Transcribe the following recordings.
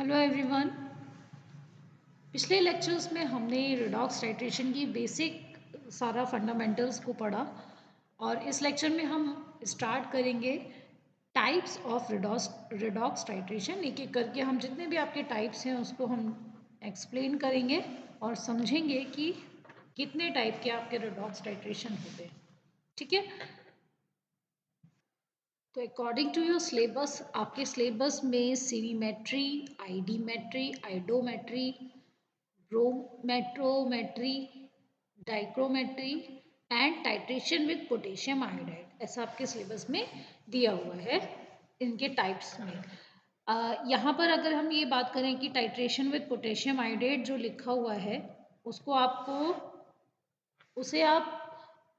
Hello everyone. पिछले lectures में हमने रिडॉक्स टाइट्रेशन की बेसिक सारा फंडामेंटल्स को पढ़ा और इस लेक्चर में हम स्टार्ट करेंगे टाइप्स ऑफ रिडॉक्स टाइट्रेशन। एक एक करके हम जितने भी आपके टाइप्स हैं उसको हम एक्सप्लेन करेंगे और समझेंगे कि कितने टाइप के आपके रिडॉक्स टाइट्रेशन होते हैं। ठीक है, तो अकॉर्डिंग टू योर सिलेबस, आपके सिलेबस में cerimetry, iodimetry, iodometry, bromatometry, dichrometry and titration with potassium iodide, ऐसा आपके सिलेबस में दिया हुआ है इनके टाइप्स में। यहाँ पर अगर हम ये बात करें कि टाइट्रेशन विद पोटेशियम आयोडाइड जो लिखा हुआ है उसको उसे आप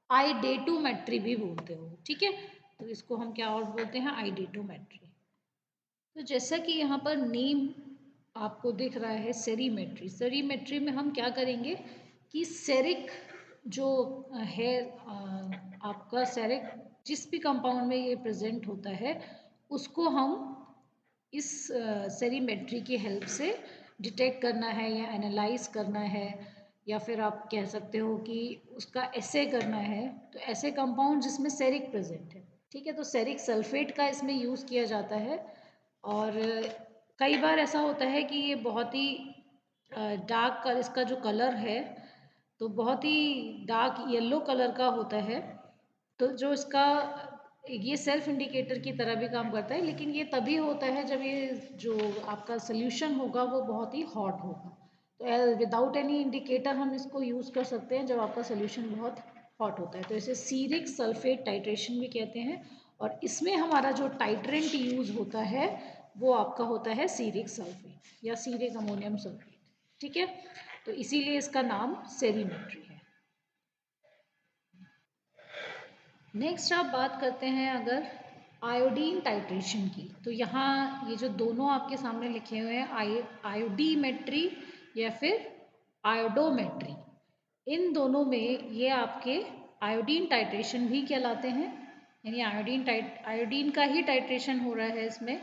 आइडेटोमेट्री भी बोलते हो। ठीक है, तो इसको हम क्या और बोलते हैं, आइडेटोमेट्री। तो जैसा कि यहाँ पर नेम आपको दिख रहा है सेरीमेट्री, सेरीमेट्री में हम क्या करेंगे कि सेरिक जो है आपका सेरिक जिस भी कंपाउंड में ये प्रेजेंट होता है उसको हम इस सेरीमेट्री की हेल्प से डिटेक्ट करना है या एनालाइज करना है, या फिर आप कह सकते हो कि उसका एसे करना है। तो ऐसे कंपाउंड जिसमें सेरिक प्रेजेंट है, ठीक है, तो सेरिक सल्फेट का इसमें यूज़ किया जाता है। और कई बार ऐसा होता है कि ये बहुत ही डार्क कलर, इसका जो कलर है तो बहुत ही डार्क येलो कलर का होता है। तो जो इसका ये सेल्फ इंडिकेटर की तरह भी काम करता है, लेकिन ये तभी होता है जब ये जो आपका सोल्यूशन होगा वो बहुत ही हॉट होगा। तो विदाउट एनी इंडिकेटर हम इसको यूज़ कर सकते हैं जब आपका सोल्यूशन बहुत हॉट होता है, तो इसे सीरिक सल्फेट टाइट्रेशन भी कहते हैं। और इसमें हमारा जो टाइट्रेंट यूज़ होता है वो आपका होता है सीरिक सल्फेट या सीरिक अमोनियम सल्फेट। ठीक है, तो इसीलिए इसका नाम सेरीमेट्री है। नेक्स्ट आप बात करते हैं अगर आयोडीन टाइट्रेशन की, तो यहाँ ये जो दोनों आपके सामने लिखे हुए हैं आयोडीमेट्री या फिर आयोडोमेट्री, इन दोनों में ये आपके आयोडीन टाइट्रेशन भी कहलाते हैं, यानी आयोडीन का ही टाइट्रेशन हो रहा है इसमें।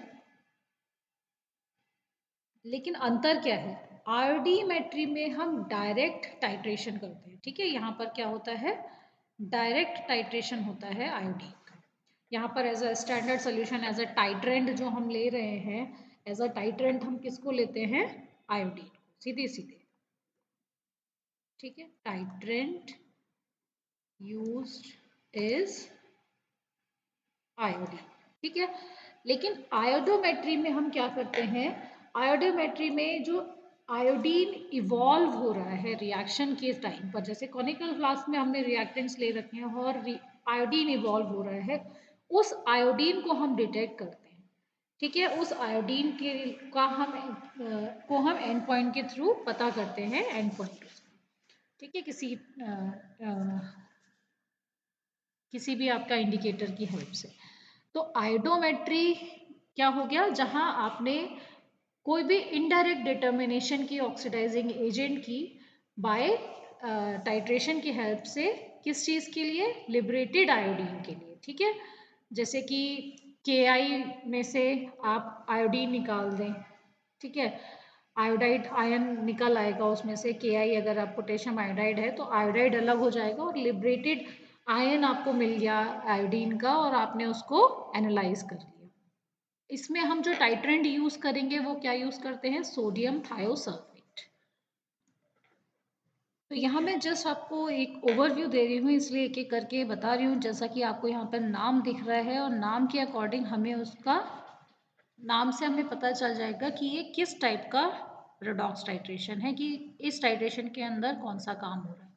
लेकिन अंतर क्या है, आयोडीमेट्री में हम डायरेक्ट टाइट्रेशन करते हैं। ठीक है, यहाँ पर क्या होता है, डायरेक्ट टाइट्रेशन होता है आयोडीन का। यहाँ पर as a standard solution, as a titrant जो हम ले रहे हैं, एज अ टाइट्रेंट हम किसको लेते हैं, आयोडीन को, सीधे सीधे। ठीक है, टाइट्रेंट यूज्ड इज आयोडीन। ठीक है, लेकिन आयोडोमेट्री में हम क्या करते हैं, आयोडोमेट्री में जो आयोडीन इवॉल्व हो रहा है रिएक्शन के टाइम पर, जैसे कॉनिकल फ्लास्क में हमने रिएक्टेंट्स ले रखे हैं और आयोडीन इवॉल्व हो रहा है, उस आयोडीन को हम डिटेक्ट करते हैं। ठीक है, उस आयोडीन के को हम एंड पॉइंट के थ्रू पता करते हैं, एंड पॉइंट। ठीक है, किसी भी आपका इंडिकेटर की हेल्प से। तो आयोडोमेट्री क्या हो गया, जहां आपने कोई भी इनडायरेक्ट डिटर्मिनेशन की ऑक्सीडाइजिंग एजेंट की बाय टाइट्रेशन की हेल्प से, किस चीज़ के लिए, लिबरेटेड आयोडीन के लिए। ठीक है, जैसे कि KI में से आप आयोडीन निकाल दें, ठीक है, आयोडाइड आयन निकल आएगा उसमें से, KI अगर आप पोटेशियम आयोडाइड है तो आयोडाइड अलग हो जाएगा और लिबरेटेड आयन आपको मिल गया आयोडीन का और आपने उसको एनालाइज कर लिया। इसमें हम जो टाइट्रेंट यूज करेंगे वो क्या यूज करते हैं, सोडियम थायोसल्फेट। तो यहाँ मैं जस्ट आपको एक ओवरव्यू दे रही हूँ, इसलिए एक एक करके बता रही हूँ। जैसा कि आपको यहाँ पर नाम दिख रहा है और नाम के अकॉर्डिंग हमें उसका नाम से हमें पता चल जाएगा कि ये किस टाइप का रिडॉक्स टाइट्रेशन है, कि इस टाइट्रेशन के अंदर कौन सा काम हो रहा है।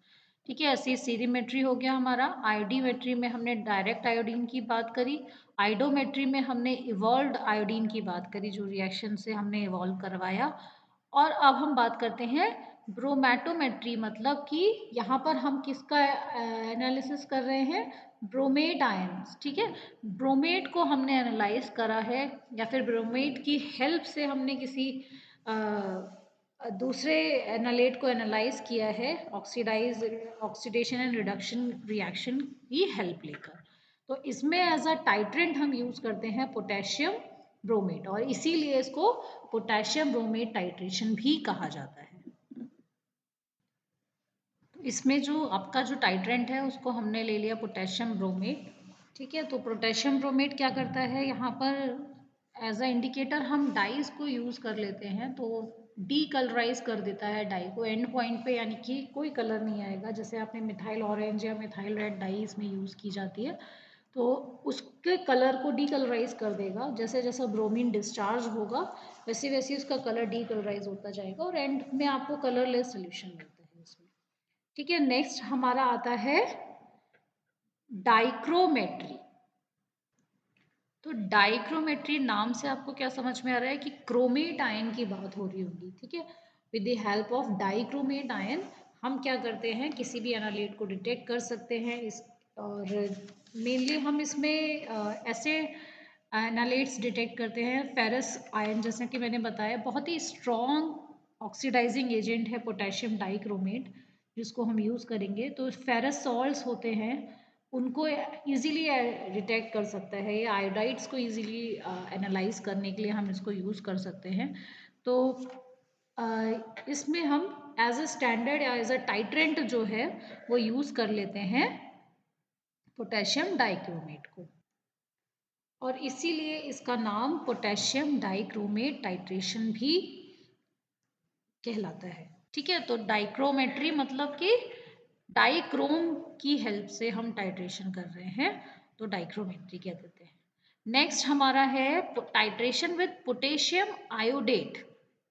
ठीक है, ऐसी सीरीमेट्री हो गया हमारा। आयोडीमेट्री में हमने डायरेक्ट आयोडीन की बात करी, आइडोमेट्री में हमने इवॉल्व्ड आयोडीन की बात करी जो रिएक्शन से हमने इवॉल्व करवाया। और अब हम बात करते हैं ब्रोमैटोमेट्री, मतलब कि यहाँ पर हम किसका एनालिसिस कर रहे हैं, ब्रोमेट आयंस। ठीक है, ब्रोमेट को हमने एनालाइज करा है या फिर ब्रोमेट की हेल्प से हमने किसी दूसरे एनालेट को एनालाइज किया है, ऑक्सीडेशन एंड रिडक्शन रिएक्शन की हेल्प लेकर। तो इसमें एज अ टाइट्रेंट हम यूज करते हैं पोटेशियम ब्रोमेट, और इसीलिए इसको पोटेशियम ब्रोमेट टाइट्रेशन भी कहा जाता है। इसमें जो आपका जो टाइट्रेंट है उसको हमने ले लिया पोटेशियम ब्रोमेट, ठीक है। तो पोटेशियम ब्रोमेट क्या करता है, यहाँ पर एज अ इंडिकेटर हम डाइज को यूज़ कर लेते हैं, तो डी कलराइज कर देता है डाई को एंड पॉइंट पे, यानी कि कोई कलर नहीं आएगा। जैसे आपने मिथाइल ऑरेंज या मिथाइल रेड डाई इसमें यूज़ की जाती है, तो उसके कलर को डी कलराइज कर देगा। जैसे जैसा ब्रोमीन डिस्चार्ज होगा वैसे वैसे उसका कलर डी कलराइज होता जाएगा और एंड में आपको कलरलेस सोल्यूशन मिलता है इसमें, ठीक है। नेक्स्ट हमारा आता है डाइक्रोमेट्री। तो डाइक्रोमेट्री नाम से आपको क्या समझ में आ रहा है कि क्रोमेट आयन की बात हो रही होगी, ठीक है। With the help of dichromate ion हम क्या करते हैं, किसी भी एनालाइट को डिटेक्ट कर सकते हैं इस, और मेनली हम इसमें ऐसे एनालाइट्स डिटेक्ट करते हैं। फेरस आयन, जैसा कि मैंने बताया, बहुत ही स्ट्रॉन्ग ऑक्सीडाइजिंग एजेंट है पोटेशियम डाइक्रोमेट, जिसको हम यूज़ करेंगे। तो फेरस सॉल्ट्स होते हैं उनको इजीली डिटेक्ट कर सकता है, या आयोडाइड्स को इजीली एनालाइज करने के लिए हम इसको यूज़ कर सकते हैं। तो इसमें हम एज अ स्टैंडर्ड या एज अ टाइट्रेंट जो है वो यूज़ कर लेते हैं पोटेशियम डाइक्रोमेट को, और इसीलिए इसका नाम पोटेशियम डाइक्रोमेट टाइट्रेशन भी कहलाता है, ठीक है। तो डाइक्रोमेट्री मतलब कि डाइक्रोम की हेल्प से हम टाइट्रेशन कर रहे हैं, तो डाइक्रोमेट्री कह देते हैं। नेक्स्ट हमारा है टाइट्रेशन विद पोटेशियम आयोडेट,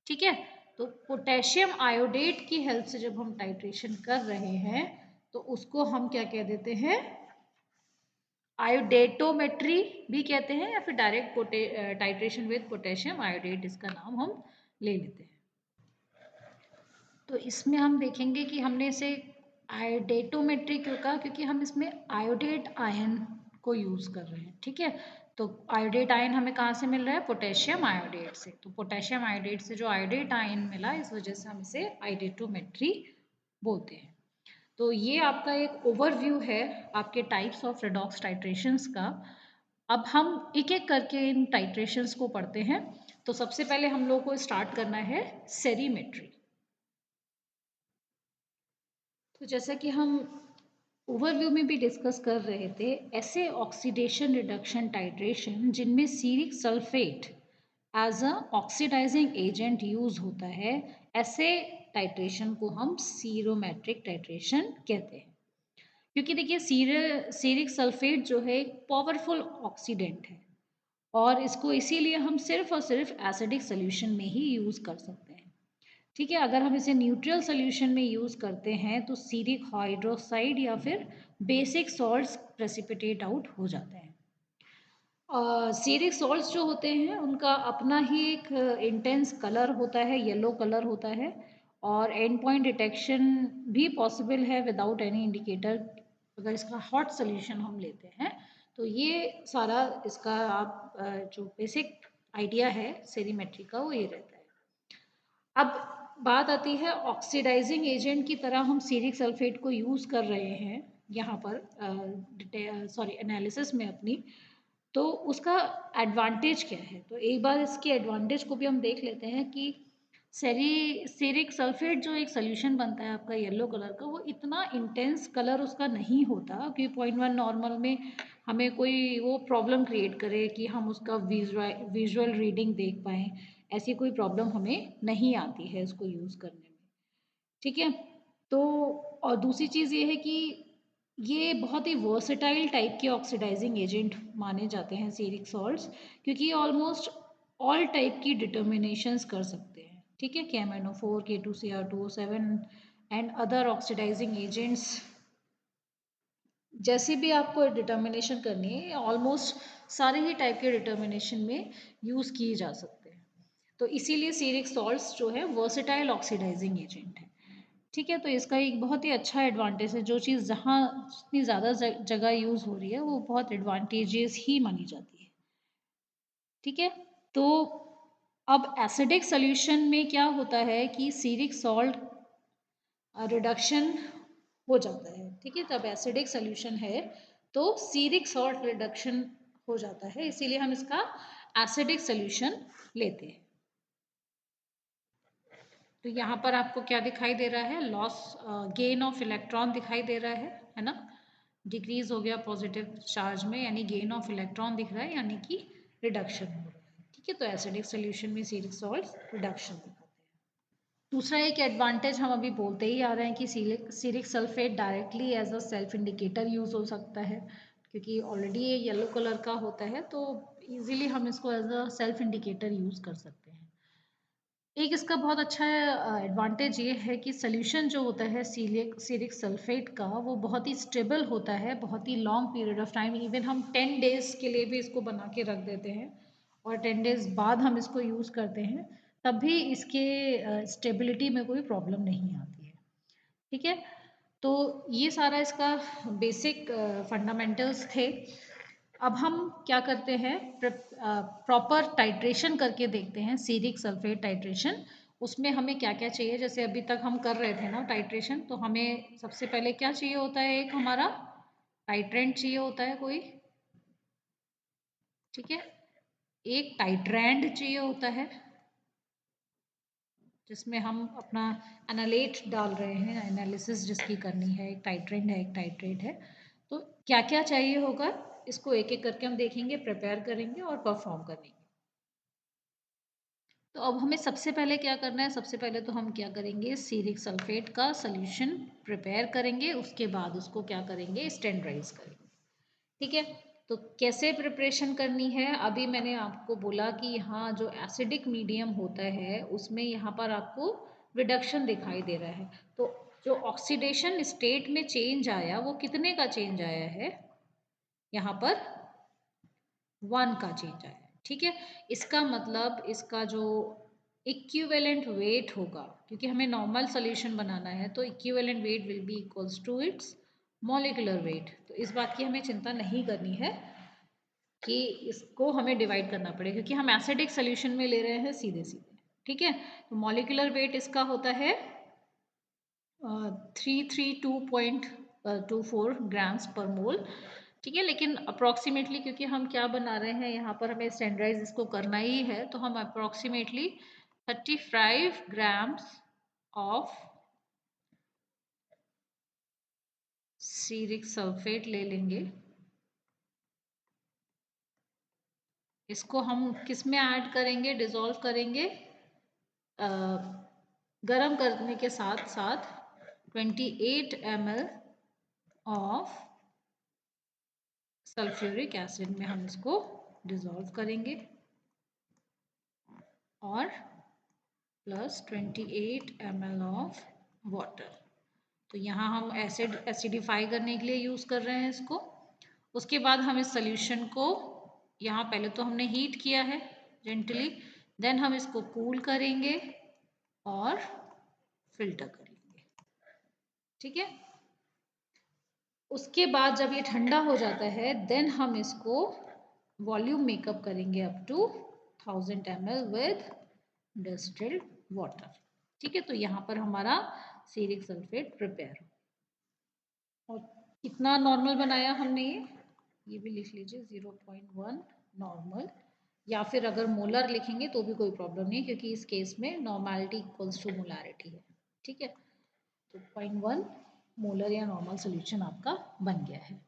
ठीक है। तो पोटेशियम आयोडेट की हेल्प से जब हम टाइट्रेशन कर रहे हैं तो उसको हम क्या कह देते हैं, आयोडेटोमेट्री भी कहते हैं, या फिर direct titration with potassium iodate इसका नाम हम ले लेते हैं। तो इसमें हम देखेंगे कि हमने इसे आयोडेटोमेट्री क्यों कहा, क्योंकि हम इसमें आयोडेट आयन को यूज़ कर रहे हैं, ठीक है। तो आयोडेट आयन हमें कहाँ से मिल रहा है, पोटेशियम आयोडेट से। तो पोटेशियम आयोडेट से जो आयोडेट आयन मिला, इस वजह से हम इसे आयोडेटोमेट्री बोलते हैं। तो ये आपका एक ओवरव्यू है आपके टाइप्स ऑफ रेडॉक्स टाइट्रेशंस का। अब हम एक एक करके इन टाइट्रेशंस को पढ़ते हैं। तो सबसे पहले हम लोग को स्टार्ट करना है सेरीमेट्री। तो जैसा कि हम ओवरव्यू में भी डिस्कस कर रहे थे, ऐसे ऑक्सीडेशन रिडक्शन टाइट्रेशन जिनमें ceric sulphate as a oxidising agent use होता है, ऐसे टाइट्रेशन को हम सीरोमेट्रिक टाइट्रेशन कहते हैं। क्योंकि देखिए सीरिक सल्फेट जो है एक पावरफुल ऑक्सीडेंट है, और इसको इसीलिए हम सिर्फ और सिर्फ एसिडिक सोल्यूशन में ही यूज़ कर सकते हैं, ठीक है। अगर हम इसे न्यूट्रल सोल्यूशन में यूज़ करते हैं तो सीरिक हाइड्रोक्साइड या फिर बेसिक सॉल्ट्स प्रेसिपिटेट आउट हो जाते हैं। सीरिक सॉल्ट्स जो होते हैं उनका अपना ही एक इंटेंस कलर होता है, येलो कलर होता है, और एंड पॉइंट डिटेक्शन भी पॉसिबल है विदाउट एनी इंडिकेटर अगर इसका हॉट सोल्यूशन हम लेते हैं। तो ये सारा इसका आप जो बेसिक आइडिया है सेरीमेट्री का वो ये रहता है। अब बात आती है ऑक्सीडाइजिंग एजेंट की तरह हम सीरिक सल्फेट को यूज़ कर रहे हैं यहाँ पर एनालिसिस में अपनी। तो उसका एडवांटेज क्या है, तो एक बार इसके एडवांटेज को भी हम देख लेते हैं कि सेरिक सल्फेट जो एक सोल्यूशन बनता है आपका येलो कलर का, वो इतना इंटेंस कलर उसका नहीं होता कि 0.1 नॉर्मल में हमें कोई वो प्रॉब्लम क्रिएट करे कि हम उसका विजुअल रीडिंग देख पाएँ। ऐसी कोई प्रॉब्लम हमें नहीं आती है इसको यूज़ करने में, ठीक है। तो और दूसरी चीज़ ये है कि ये बहुत ही वर्सेटाइल टाइप के ऑक्सीडाइजिंग एजेंट माने जाते हैं सीरिक सॉल्ट्स, क्योंकि ये ऑलमोस्ट ऑल टाइप की डिटर्मिनेशंस कर सकते हैं, ठीक है। KMnO4, K2Cr2O7 and other oxidising agents, जैसे भी आपको डिटर्मिनेशन करनी है ऑलमोस्ट सारे ही टाइप के डिटर्मिनेशन में यूज़ किए जा सकते हैं। तो इसीलिए सीरिक सॉल्ट्स जो है वर्सेटाइल ऑक्सीडाइजिंग एजेंट है, ठीक है। तो इसका एक बहुत ही अच्छा एडवांटेज है, जो चीज़ जहाँ जितनी ज़्यादा जगह यूज़ हो रही है वो बहुत एडवांटेजेस ही मानी जाती है, ठीक है। तो अब एसिडिक सोल्यूशन में क्या होता है कि सीरिक सॉल्ट रिडक्शन हो जाता है, ठीक है। तब एसिडिक सोल्यूशन है तो सीरिक सॉल्ट रिडक्शन हो जाता है, इसीलिए हम इसका एसिडिक सोल्यूशन लेते हैं। तो यहाँ पर आपको क्या दिखाई दे रहा है, लॉस गेन ऑफ इलेक्ट्रॉन दिखाई दे रहा है ना, डिक्रीज हो गया पॉजिटिव चार्ज में, यानी गेन ऑफ इलेक्ट्रॉन दिख रहा है, यानी कि रिडक्शन हो रहा है। ठीक है, तो एसिडिक सोल्यूशन में सीरिक सॉल्ट रिडक्शन दिखाते हैं। दूसरा एक एडवांटेज हम अभी बोलते ही आ रहे हैं कि ceric sulphate directly as a self indicator use हो सकता है, क्योंकि ऑलरेडी ये येलो कलर का होता है, तो इजीली हम इसको as a self indicator use कर सकते हैं। एक इसका बहुत अच्छा एडवांटेज ये है कि सोल्यूशन जो होता है सीरिक सल्फेट का, वो बहुत ही स्टेबल होता है, बहुत ही long period of time, even हम 10 डेज के लिए भी इसको बना के रख देते हैं और 10 डेज बाद हम इसको यूज़ करते हैं, तब भी इसके स्टेबिलिटी में कोई प्रॉब्लम नहीं आती है। ठीक है, तो ये सारा इसका बेसिक फंडामेंटल्स थे। अब हम क्या करते हैं, प्रॉपर टाइट्रेशन करके देखते हैं, सीरिक सल्फेट टाइट्रेशन। उसमें हमें क्या क्या चाहिए, जैसे अभी तक हम कर रहे थे ना टाइट्रेशन, तो हमें सबसे पहले क्या चाहिए होता है, एक हमारा टाइट्रेंट चाहिए होता है कोई, ठीक है, एक टाइट्रैंड चाहिए होता है जिसमें हम अपना एनालेट डाल रहे हैं, एनालिसिस जिसकी करनी है, एक टाइट्रेंड है, एक टाइट्रेट है। तो क्या क्या चाहिए होगा, इसको एक एक करके हम देखेंगे, प्रिपेयर करेंगे और परफॉर्म करेंगे। तो अब हमें सबसे पहले क्या करना है, सबसे पहले तो हम क्या करेंगे, सीरिक सल्फेट का सॉल्यूशन प्रिपेयर करेंगे, उसके बाद उसको क्या करेंगे, स्टैंडर्डाइज करेंगे। ठीक है, तो कैसे प्रिपरेशन करनी है, अभी मैंने आपको बोला कि यहाँ जो एसिडिक मीडियम होता है उसमें यहाँ पर आपको रिडक्शन दिखाई दे रहा है, तो जो ऑक्सीडेशन स्टेट में चेंज आया वो कितने का चेंज आया है, यहाँ पर 1 का चेंज आया है। ठीक है, इसका मतलब इसका जो इक्विवेलेंट वेट होगा, क्योंकि हमें नॉर्मल सोल्यूशन बनाना है, तो equivalent weight will be equals to its molecular weight. तो इस बात की हमें चिंता नहीं करनी है कि इसको हमें डिवाइड करना पड़ेगा, क्योंकि हम एसिडिक सोल्यूशन में ले रहे हैं सीधे सीधे। ठीक है, तो मॉलिक्यूलर वेट इसका होता है 332.24 ग्राम्स पर मोल। ठीक है, लेकिन अप्रॉक्सीमेटली क्योंकि हम क्या बना रहे हैं, यहाँ पर हमें स्टैंडर्डाइज इसको करना ही है, तो हम approximately 35 grams of Seric sulphate ले लेंगे। इसको हम किस में ऐड करेंगे, डिसॉल्व करेंगे, गरम करने के साथ साथ 28 ml ऑफ सल्फ्यूरिक एसिड में हम इसको डिसॉल्व करेंगे, और प्लस 28 ml ऑफ वाटर। तो यहाँ हम एसिडिफाई करने के लिए यूज़ कर रहे हैं इसको। उसके बाद हम इस सोल्यूशन को, यहाँ पहले तो हमने हीट किया है जेंटली, देन हम इसको कूल करेंगे और फिल्टर करेंगे। ठीक है, उसके बाद जब ये ठंडा हो जाता है, देन हम इसको वॉल्यूम मेकअप करेंगे up to 1000 ml with distilled water. ठीक है, तो यहाँ पर हमारा सीरिक सल्फेट प्रिपेयर हो। और कितना नॉर्मल बनाया हमने, ये भी लिख लीजिए 0.1 नॉर्मल, या फिर अगर मोलर लिखेंगे तो भी कोई प्रॉब्लम नहीं, क्योंकि इस केस में नॉर्मलिटी इक्वल्स टू मोलारिटी है। ठीक है, तो 0.1 मोलर या नॉर्मल सोल्यूशन आपका बन गया है।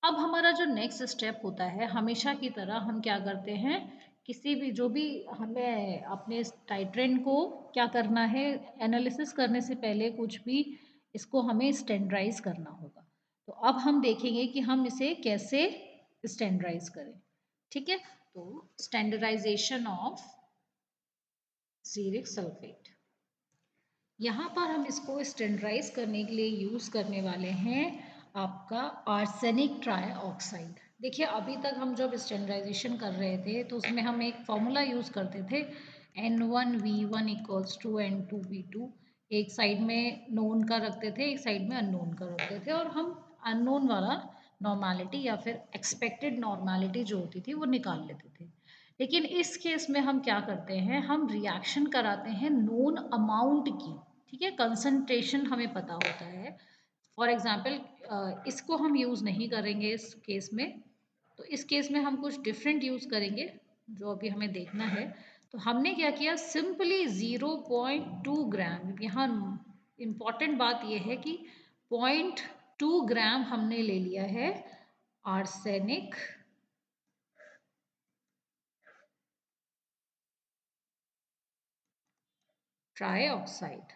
अब हमारा जो नेक्स्ट स्टेप होता है, हमेशा की तरह हम क्या करते हैं, किसी भी जो भी हमें अपने टाइट्रेंट को क्या करना है, एनालिसिस करने से पहले कुछ भी इसको हमें स्टैंडर्डाइज करना होगा। तो अब हम देखेंगे कि हम इसे कैसे स्टैंडर्डाइज करें। ठीक है, तो स्टैंडर्डाइजेशन ऑफ सीरिक सल्फेट, यहाँ पर हम इसको स्टैंडर्डाइज करने के लिए यूज़ करने वाले हैं आपका आर्सेनिक ट्राइऑक्साइड। देखिए, अभी तक हम जब स्टैंडर्डाइजेशन कर रहे थे तो उसमें हम एक फॉर्मूला यूज़ करते थे, N1V1 इक्वल्स टू N2V2। एक साइड में नोन का रखते थे, एक साइड में अननोन का रखते थे, और हम अननोन वाला नॉर्मेलिटी या फिर एक्सपेक्टेड नॉर्मेलिटी जो होती थी वो निकाल लेते थे। लेकिन इस केस में हम क्या करते हैं, हम रिएक्शन कराते हैं नोन अमाउंट की। ठीक है, कंसंट्रेशन हमें पता होता है। फॉर एग्जांपल इसको हम यूज़ नहीं करेंगे इस केस में, तो इस केस में हम कुछ डिफरेंट यूज़ करेंगे। जो अभी हमें देखना है। तो हमने क्या किया, सिंपली 0.2 ग्राम, यहाँ इम्पॉर्टेंट बात यह है कि 0.2 ग्राम हमने ले लिया है आर्सेनिक ट्राइऑक्साइड।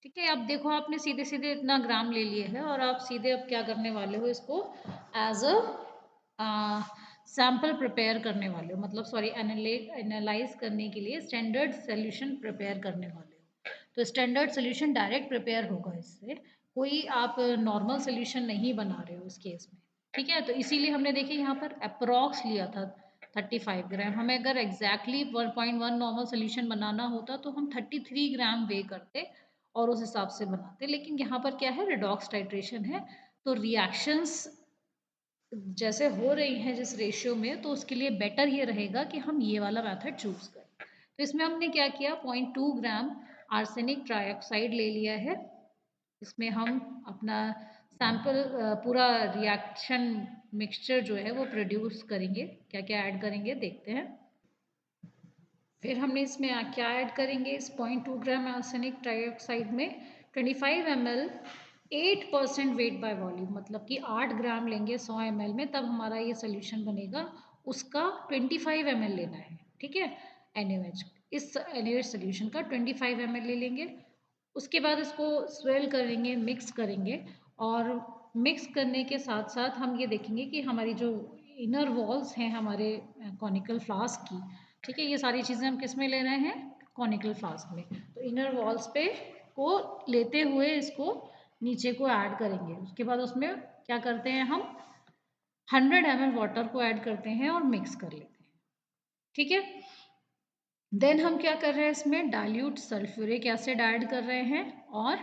ठीक है, अब देखो आपने सीधे सीधे इतना ग्राम ले लिए है और आप सीधे अब क्या करने वाले हो, इसको एज अ सैंपल प्रिपेयर करने वाले हो, मतलब सॉरी एनालाइज करने के लिए स्टैंडर्ड सोल्यूशन प्रिपेयर करने वाले हो। तो स्टैंडर्ड सोल्यूशन डायरेक्ट प्रिपेयर होगा इससे, कोई आप नॉर्मल सोल्यूशन नहीं बना रहे हो इस केस में। ठीक है, तो इसीलिए हमने देखिए यहाँ पर अप्रॉक्स लिया था 35 ग्राम। हमें अगर एग्जैक्टली 1.1 नॉर्मल सोल्यूशन बनाना होता तो हम 33 ग्राम वे करते और उस हिसाब से बनाते, लेकिन यहाँ पर क्या है, रिडॉक्स टाइट्रेशन है, तो रिएक्शंस जैसे हो रही हैं जिस रेशियो में, तो उसके लिए बेटर ये रहेगा कि हम ये वाला मेथड चूज करें। तो इसमें हमने क्या किया, 0.2 ग्राम आर्सेनिक ट्राइऑक्साइड ले लिया है। इसमें हम अपना सैंपल पूरा रिएक्शन मिक्सचर जो है वो प्रोड्यूस करेंगे। क्या क्या ऐड करेंगे देखते हैं। फिर हमने इसमें क्या ऐड करेंगे, इस 0.2 ग्राम आर्सेनिक ट्राइऑक्साइड में 25 ml 8% वेट बाय वॉल्यूम, मतलब कि 8 ग्राम लेंगे 100 ml में, तब हमारा ये सोल्यूशन बनेगा। उसका 25 ml लेना है, ठीक है, NaOH, इस NaOH सोल्यूशन का 25 ml ले लेंगे। उसके बाद इसको स्वेल करेंगे, मिक्स करेंगे, और मिक्स करने के साथ साथ हम ये देखेंगे कि हमारी जो इनर वॉल्स हैं हमारे कॉनिकल फ्लास्क की, ठीक है, ये सारी चीज़ें हम किस में ले रहे हैं, कॉनिकल फ्लास्क में। तो इनर वॉल्स पे को लेते हुए इसको नीचे को ऐड करेंगे। उसके बाद उसमें क्या करते हैं, हम 100 ml वाटर को ऐड करते हैं और मिक्स कर लेते हैं। ठीक है, देन हम क्या कर रहे हैं, इसमें डाइल्यूट सल्फ्यूरिक एसिड ऐड कर रहे हैं और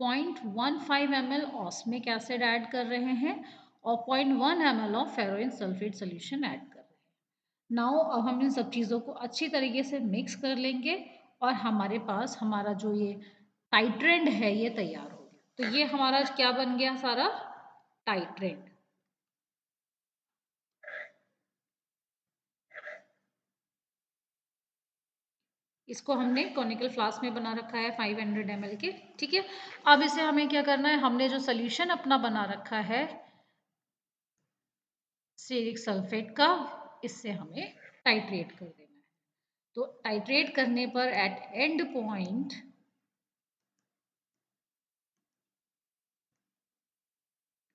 0.15 ml ऑस्मिक एसिड ऐड कर रहे हैं और 0.1 ml of फेरोइन sulphate solution add कर रहे हैं। नाउ अब हम इन सब चीज़ों को अच्छी तरीके से मिक्स कर लेंगे और हमारे पास हमारा जो ये टाइट्रेंड है ये तैयार हो गया। तो ये हमारा क्या बन गया, सारा टाइट्रेंड। इसको हमने कॉनिकल फ्लास्क में बना रखा है 500 ml के। ठीक है, अब इसे हमें क्या करना है, हमने जो सोल्यूशन अपना बना रखा है स्टीरिक सल्फेट का, इससे हमें टाइट्रेट कर देना है। तो टाइट्रेट करने पर एट एंड पॉइंट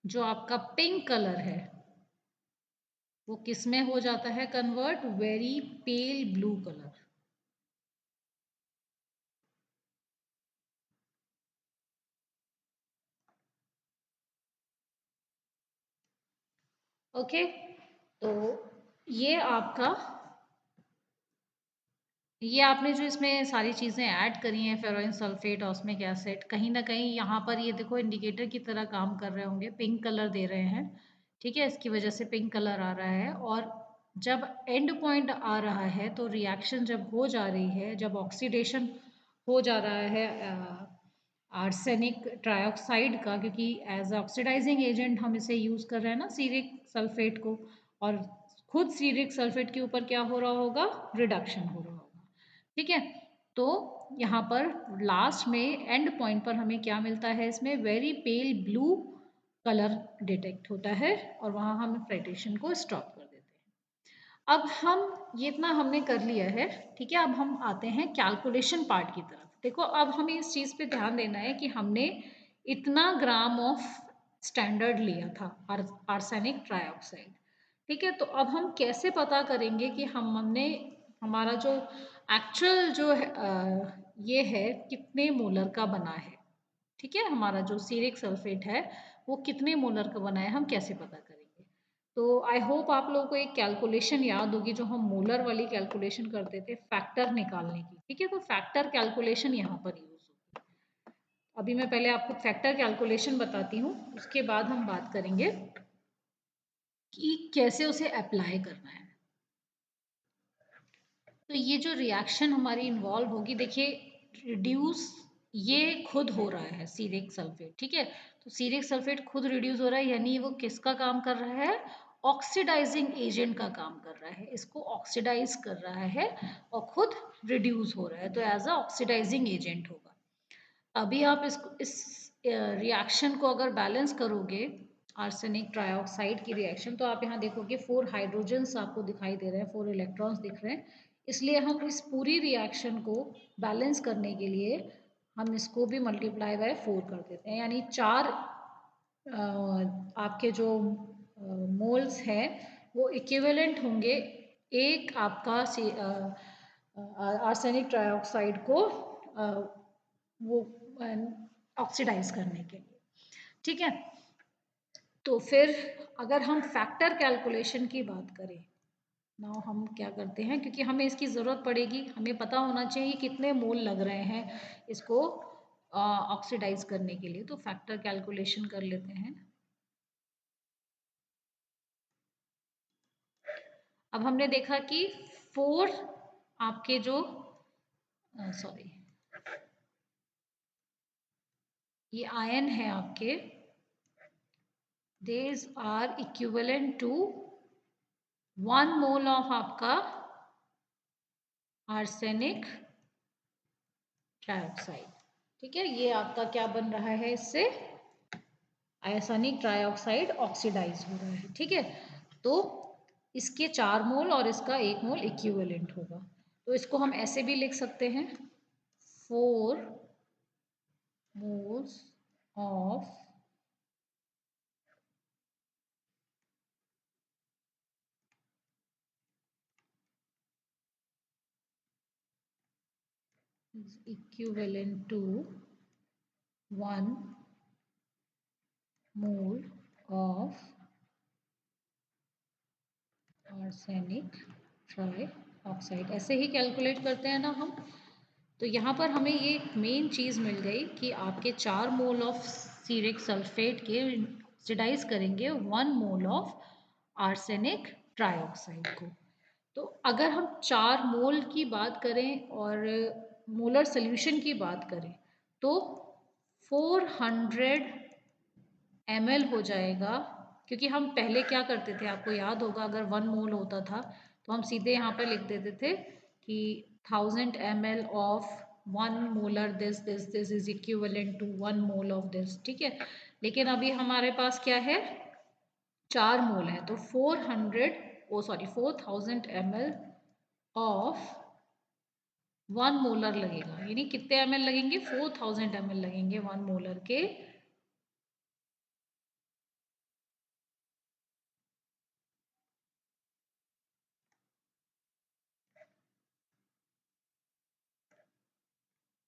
जो आपका पिंक कलर है वो किस में हो जाता है convert, very pale blue colour. Okay, तो ये आपका, ये आपने जो इसमें सारी चीज़ें ऐड करी हैं, फेरोइन सल्फेट, ऑस्मिक एसिड, कहीं ना कहीं यहाँ पर ये देखो इंडिकेटर की तरह काम कर रहे होंगे, पिंक कलर दे रहे हैं। ठीक है, इसकी वजह से पिंक कलर आ रहा है। और जब एंड पॉइंट आ रहा है तो रिएक्शन जब हो जा रही है, जब ऑक्सीडेशन हो जा रहा है आर्सेनिक ट्राइऑक्साइड का, क्योंकि एज ऑक्सीडाइजिंग एजेंट हम इसे यूज़ कर रहे हैं ना सीरिक सल्फेट को, और खुद सीरिक सल्फेट के ऊपर क्या हो रहा होगा, रिडक्शन हो रहा होगा। ठीक है, तो यहाँ पर लास्ट में एंड पॉइंट पर हमें क्या मिलता है, इसमें very pale blue colour detect होता है और वहाँ हम टाइट्रेशन को स्टॉप कर देते हैं। अब हम ये इतना हमने कर लिया है। ठीक है, अब हम आते हैं कैलकुलेशन पार्ट की तरफ। देखो, अब हमें इस चीज़ पे ध्यान देना है कि हमने इतना ग्राम ऑफ स्टैंडर्ड लिया था आर्सेनिक ट्राइऑक्साइड। ठीक है, तो अब हम कैसे पता करेंगे कि हमने हमारा जो एक्चुअल जो है, ये है कितने मोलर का बना है। ठीक है, हमारा जो सीरिक सल्फेट है वो कितने मोलर का बना है, हम कैसे पता करेंगे। तो आई होप आप लोगों को एक कैलकुलेशन याद होगी जो हम मोलर वाली कैलकुलेशन करते थे फैक्टर निकालने की। ठीक है, तो फैक्टर कैलकुलेशन यहाँ पर यूज होगी। अभी मैं पहले आपको फैक्टर कैलकुलेशन बताती हूँ, उसके बाद हम बात करेंगे कि कैसे उसे अप्लाई करना है। तो ये जो रिएक्शन हमारी इन्वॉल्व होगी, देखिए रिड्यूस ये खुद हो रहा है सीरिक सल्फेट। ठीक है, तो सीरिक सल्फेट खुद रिड्यूस हो रहा है, यानी वो किसका काम कर रहा है, ऑक्सीडाइजिंग एजेंट का काम कर रहा है, इसको ऑक्सीडाइज कर रहा है और खुद रिड्यूस हो रहा है, तो एज अ ऑक्सीडाइजिंग एजेंट होगा। अभी आप इस रिएक्शन को अगर बैलेंस करोगे, आर्सेनिक ट्राइऑक्साइड की रिएक्शन, तो आप यहाँ देखोगे 4 हाइड्रोजन्स आपको दिखाई दे रहे हैं, 4 इलेक्ट्रॉन्स दिख रहे हैं। इसलिए हम इस पूरी रिएक्शन को बैलेंस करने के लिए हम इसको भी मल्टीप्लाई बाय 4 कर देते हैं, यानी 4 आपके जो मोल्स हैं वो इक्विवेलेंट होंगे एक आपका आर्सेनिक ट्राइऑक्साइड को वो ऑक्सीडाइज करने के लिए। ठीक है, तो फिर अगर हम फैक्टर कैलकुलेशन की बात करें, नाउ हम क्या करते हैं, क्योंकि हमें इसकी ज़रूरत पड़ेगी, हमें पता होना चाहिए कितने मोल लग रहे हैं इसको ऑक्सीडाइज करने के लिए, तो फैक्टर कैलकुलेशन कर लेते हैं। अब हमने देखा कि 4 आपके जो सॉरी ये आयन है आपके, these are equivalent to 1 mole of आपका आर्सेनिक ट्राइऑक्साइड। ठीक है, ये आपका क्या बन रहा है, इससे आर्सेनिक ट्राइऑक्साइड ऑक्सीडाइज हो रहा है। ठीक है, तो इसके 4 मोल और इसका 1 मोल इक्विवेलेंट होगा, तो इसको हम ऐसे भी लिख सकते हैं, 4 moles of is equivalent to 1 mole of arsenic trioxide. ऐसे ही कैलकुलेट करते हैं ना हम। तो यहाँ पर हमें ये मेन चीज़ मिल गई कि आपके 4 मोल ऑफ सीरिक सल्फेट के ऑक्सीडाइज करेंगे 1 मोल ऑफ आर्सेनिक ट्राइऑक्साइड को। तो अगर हम 4 मोल की बात करें और मोलर सोल्यूशन की बात करें तो 400 ml हो जाएगा, क्योंकि हम पहले क्या करते थे आपको याद होगा, अगर 1 मोल होता था तो हम सीधे यहाँ पर लिख देते थे कि 1000 ml of 1 molar this is equivalent to 1 mole of this. ठीक है, लेकिन अभी हमारे पास क्या है, 4 मोल है, तो 4000 ml ऑफ 1 मोलर लगेगा, यानी कितने ml लगेंगे, 4000 ml लगेंगे 1 मोलर के।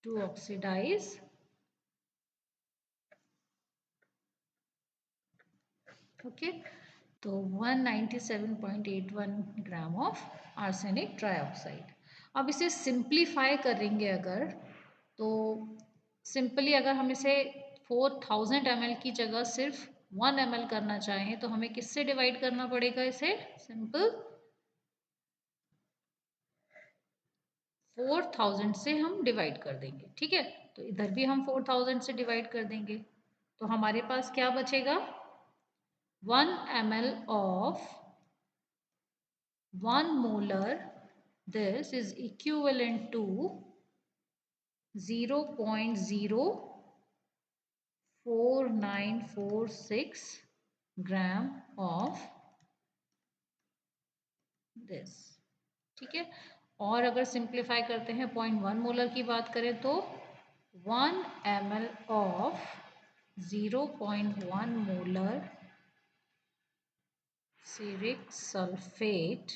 to oxidize ओके, तो 197.81 ग्राम ऑफ आर्सेनिक ट्राइऑक्साइड। अब इसे सिंप्लीफाई करेंगे अगर, तो सिंपली अगर हम इसे 4000 ml की जगह सिर्फ 1 ml करना चाहें तो हमें किससे डिवाइड करना पड़ेगा, इसे सिंपल 4000 से हम डिवाइड कर देंगे। ठीक है, तो इधर भी हम 4000 से डिवाइड कर देंगे, तो हमारे पास क्या बचेगा, 1 ml of 1 molar, this is equivalent to 0.04946 gram of this. ठीक है, और अगर सिंप्लीफाई करते हैं 0.1 मोलर की बात करें तो 1 ml of 0.1 molar ceric sulphate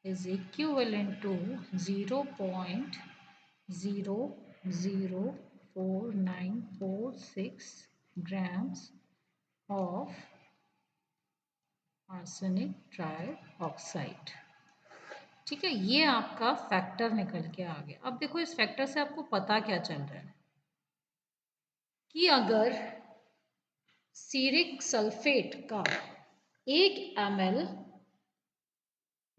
is equivalent to 0.04946 grams of arsenic trioxide। ठीक है, ये आपका फैक्टर निकल के आ गया। अब देखो इस फैक्टर से आपको पता क्या चल रहा है कि अगर सीरिक सल्फेट का 1 ml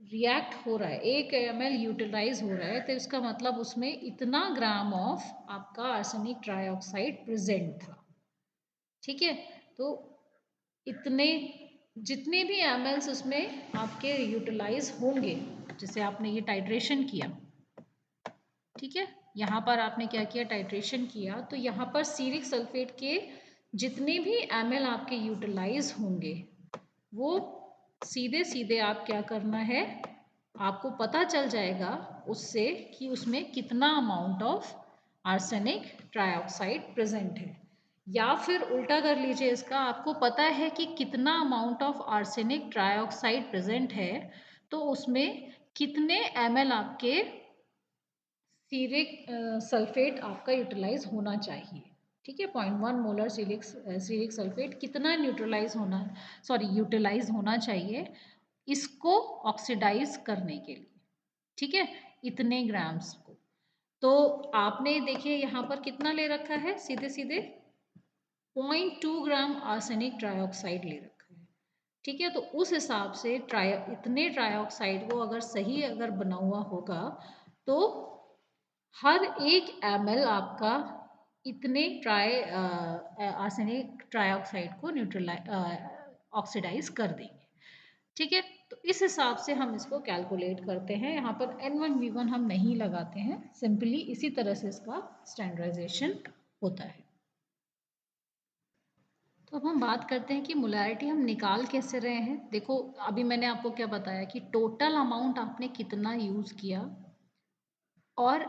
रिएक्ट हो रहा है, 1 ml यूटिलाइज हो रहा है, तो इसका मतलब उसमें इतना ग्राम ऑफ आपका आर्सेनिक ट्राइऑक्साइड प्रेजेंट था। ठीक है, तो इतने जितने भी एमएल्स उसमें आपके यूटिलाइज होंगे, जैसे आपने ये टाइट्रेशन किया, ठीक है, यहाँ पर आपने क्या किया, टाइट्रेशन किया, तो यहाँ पर सीरिक सल्फेट के जितने भी एमएल आपके यूटिलाइज होंगे वो सीधे सीधे आप क्या करना है, आपको पता चल जाएगा उससे कि उसमें कितना amount of arsenic trioxide present है। या फिर उल्टा कर लीजिए इसका, आपको पता है कि कितना amount of arsenic trioxide present है, तो उसमें कितने एमएल आपके सीरिक सल्फेट आपका यूटिलाइज होना चाहिए। ठीक है, 0.1 मोलर सीरिक सल्फेट कितना न्यूट्रलाइज होना, सॉरी यूटिलाइज होना चाहिए इसको ऑक्सीडाइज करने के लिए। ठीक है, इतने ग्राम्स को। तो आपने देखिए यहाँ पर कितना ले रखा है, सीधे सीधे 0.2 ग्राम आर्सेनिक ट्राइऑक्साइड ले रखा है। ठीक है, तो उस हिसाब से इतने ट्राइऑक्साइड को अगर सही अगर बना हुआ होगा तो हर एक ml आपका इतने आर्सेनिक ट्राइऑक्साइड को ऑक्सीडाइज कर देंगे। ठीक है, तो इस हिसाब से हम इसको कैलकुलेट करते हैं। यहाँ पर N1V1 हम नहीं लगाते हैं, सिंपली इसी तरह से इसका स्टैंडर्डाइजेशन होता है। तो अब हम बात करते हैं कि मोलैरिटी हम निकाल कैसे रहे हैं। देखो अभी मैंने आपको क्या बताया कि टोटल अमाउंट आपने कितना यूज़ किया और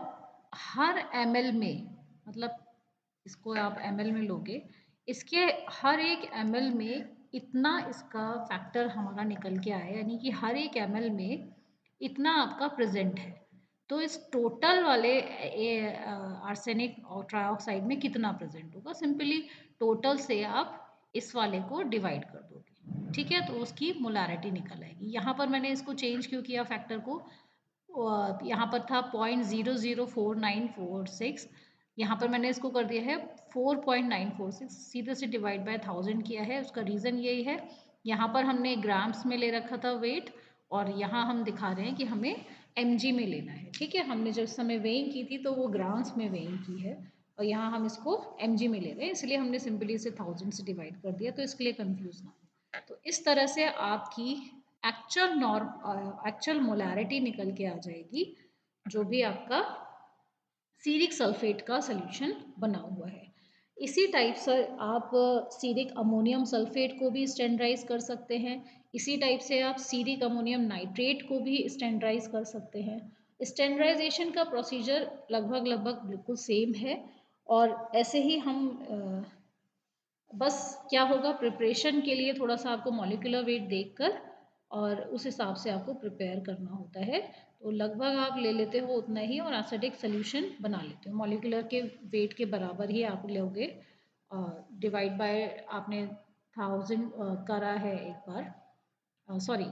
हर ml में, मतलब इसको आप ml में लोगे, इसके हर एक ml में इतना इसका फैक्टर हमारा निकल के आया, यानी कि हर एक ml में इतना आपका प्रेजेंट है। तो इस टोटल वाले आर्सेनिक और ट्राइऑक्साइड में कितना प्रेजेंट होगा, सिंपली टोटल से आप इस वाले को डिवाइड कर दोगे। ठीक है, तो उसकी मोलैरिटी निकल आएगी। यहाँ पर मैंने इसको चेंज क्यों किया फैक्टर को, यहाँ पर था 0.004946, यहाँ पर मैंने इसको कर दिया है 4.946, सीधे से डिवाइड बाय 1000 किया है। उसका रीज़न यही है, यहाँ पर हमने ग्राम्स में ले रखा था वेट, और यहाँ हम दिखा रहे हैं कि हमें mg में लेना है। ठीक है, हमने जब समय वेइंग की थी तो वो ग्राम्स में वेइंग की है, और यहाँ हम इसको mg में ले रहे हैं, इसलिए हमने सिंपली इसे 1000 से डिवाइड कर दिया, तो इसके लिए कंफ्यूज ना हो। तो इस तरह से आपकी एक्चुअल मोलैरिटी निकल के आ जाएगी, जो भी आपका सीरिक सल्फेट का सॉल्यूशन बना हुआ है। इसी टाइप से आप सीरिक अमोनियम सल्फेट को भी स्टैंडर्डाइज कर सकते हैं। इसी टाइप से आप सीरिक अमोनियम नाइट्रेट को भी स्टैंडर्डाइज कर सकते हैं। स्टैंडर्डाइजेशन का प्रोसीजर लगभग लगभग बिल्कुल सेम है, और ऐसे ही हम बस क्या होगा, प्रिपरेशन के लिए थोड़ा सा आपको मॉलिक्यूलर वेट देखकर और उस हिसाब से आपको प्रिपेयर करना होता है। तो लगभग आप ले लेते हो उतना ही और एसिडिक सोल्यूशन बना लेते हो, मॉलिक्यूलर के वेट के बराबर ही आप लोगे। डिवाइड बाय आपने 1000 करा है एक बार, सॉरी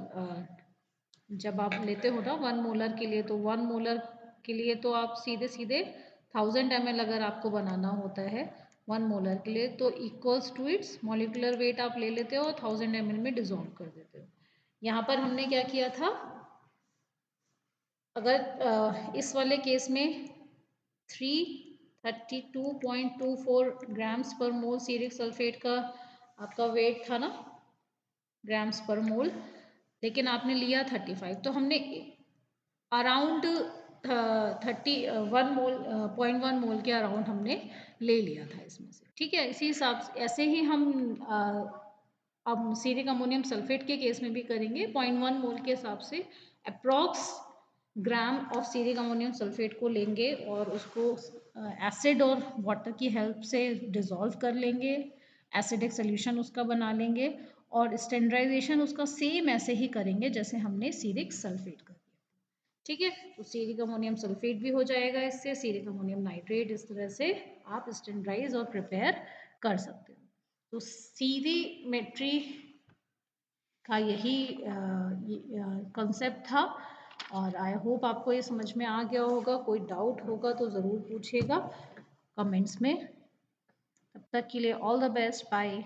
जब आप लेते हो ना 1 मोलर के लिए, तो 1 मोलर के लिए तो आप सीधे सीधे 1000 ml अगर आपको बनाना होता है 1 मोलर के लिए, तो equals to its molecular weight आप ले लेते हो 1000 ml में डिजोल्व कर देते हो। यहाँ पर हमने क्या किया था, अगर इस वाले केस में 332.24 ग्राम्स पर मोल सीरिक सल्फेट का आपका वेट था ना, ग्राम्स पर मोल, लेकिन आपने लिया 35, तो हमने अराउंड 0.1 मोल के अराउंड हमने ले लिया था इसमें से। ठीक है, इसी हिसाब से ऐसे ही हम अब सीरिक अमोनियम सल्फेट के केस में भी करेंगे। 0.1 मोल के हिसाब से approx gram of ceric ammonium sulphate को लेंगे और उसको एसिड और वाटर की हेल्प से डिसॉल्व कर लेंगे, एसिडिक सोल्यूशन उसका बना लेंगे, और स्टैंडर्डाइजेशन उसका सेम ऐसे ही करेंगे जैसे हमने सीरिक सल्फेट कर दिया। ठीक है, तो सीरिक अमोनियम सल्फेट भी हो जाएगा इससे, सीरिक अमोनियम नाइट्रेट, इस तरह से आप स्टैंडर्डाइज और प्रिपेयर कर सकते हो। तो सीरीमेट्री का यही कंसेप्ट था, और आई होप आपको ये समझ में आ गया होगा। कोई डाउट होगा तो ज़रूर पूछिएगा कमेंट्स में। तब तक के लिए ऑल द बेस्ट, बाय।